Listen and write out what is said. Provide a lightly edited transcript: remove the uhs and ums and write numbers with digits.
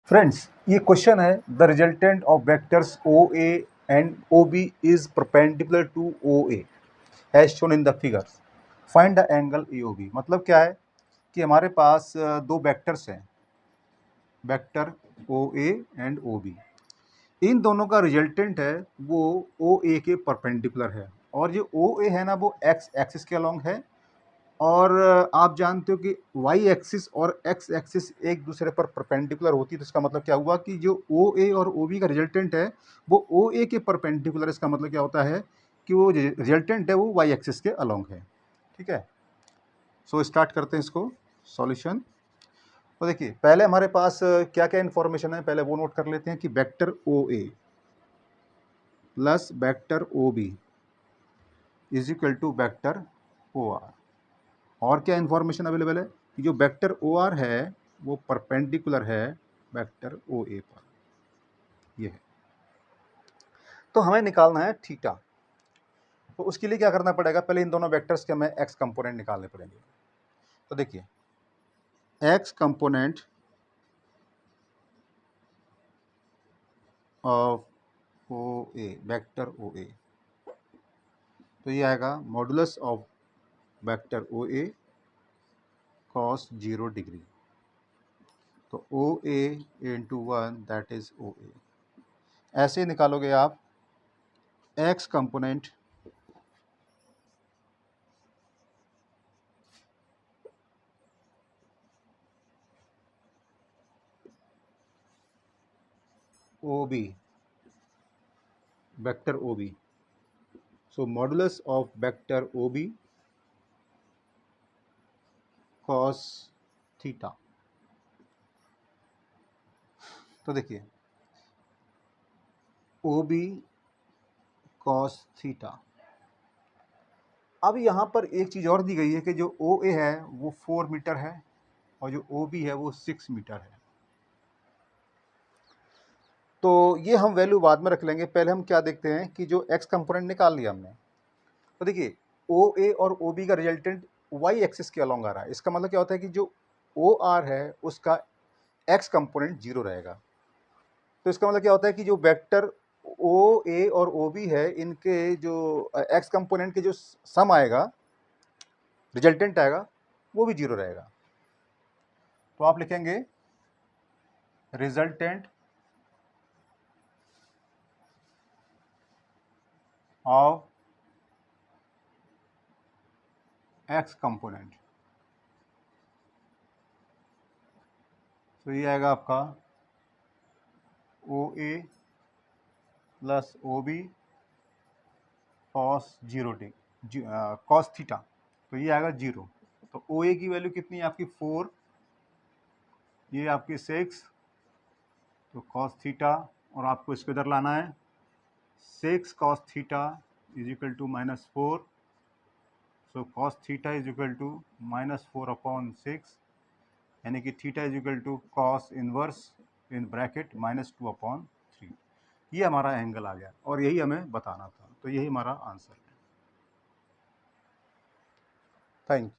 Friends, ये question है the resultant of vectors O A and O B is perpendicular to O A as shown in the figures, find the angle A O B. मतलब क्या है कि हमारे पास दो वेक्टर्स हैं, vector O A and O B. इन दोनों का रिजल्टेंट है वो ओ ए के परपेंडिकुलर है, और जो ओ ए है ना वो एक्स एक्सिस के अलोंग है। और आप जानते हो कि वाई एक्सिस और एक्स एक्सिस एक दूसरे पर परपेंडिकुलर होती है, तो इसका मतलब क्या हुआ कि जो ओ ए और ओ बी का रिजल्टेंट है वो ओ ए के परपेंडिकुलर। इसका मतलब क्या होता है कि वो रिजल्टेंट है वो वाई एक्सिस के अलोंग है। ठीक है, सो स्टार्ट करते हैं इसको सॉल्यूशन। तो देखिए, पहले हमारे पास क्या क्या इन्फॉर्मेशन है, पहले वो नोट कर लेते हैं कि vector O A plus vector O B is equal to vector O R. और क्या इन्फॉर्मेशन अवेलेबल है कि जो वेक्टर ओ आर है वो परपेंडिकुलर है वेक्टर ओ ए पर, ये है। तो हमें निकालना है थीटा। तो उसके लिए क्या करना पड़ेगा, पहले इन दोनों वेक्टर्स के हमें एक्स कंपोनेंट निकालने पड़ेंगे। तो देखिए, x component of O A, vector O A, तो ये आएगा modulus of vector O A cos 0 degree. तो O A into 1 that is O A. ऐसे निकालोगे आप x component O B, vector O B. So modulus of vector OB cos theta. तो देखिए OB cos theta. अब यहाँ पर एक चीज़ और दी गई है कि जो OA है वो 4 मीटर है और जो OB है वो 6 मीटर है। तो ये हम वैल्यू बाद में रख लेंगे, पहले हम क्या देखते हैं कि जो x कंपोनेंट निकाल लिया हमने। तो देखिए OA और OB का रिजल्टेंट y एक्सिस के अलॉन्ग आ रहा है। इसका मतलब क्या होता है कि जो OR है उसका x कंपोनेंट 0 रहेगा। तो इसका मतलब क्या होता है कि जो वेक्टर ओ ए और ओ बी है इनके जो एक्स कंपोनेंट के जो सम आएगा, रिजल्टेंट आएगा, वो भी 0 रहेगा। तो आप लिखेंगे रिजल्टेंट ऑफ एक्स कंपोनेंट। तो ये आएगा आपका O A plus O B cos 0 cos theta. तो ये आएगा 0। तो ओ ए की वैल्यू कितनी है आपकी 4, ये आपकी 6, तो कॉस थीटा, और आपको इसको इधर लाना है 6 cos theta is equal to -4। So cos theta is equal to -4/6, यानी कि theta is equal to cos inverse in bracket -2/3। ये हमारा एंगल आ गया और यही हमें बताना था। तो यही हमारा आंसर है। Thank you.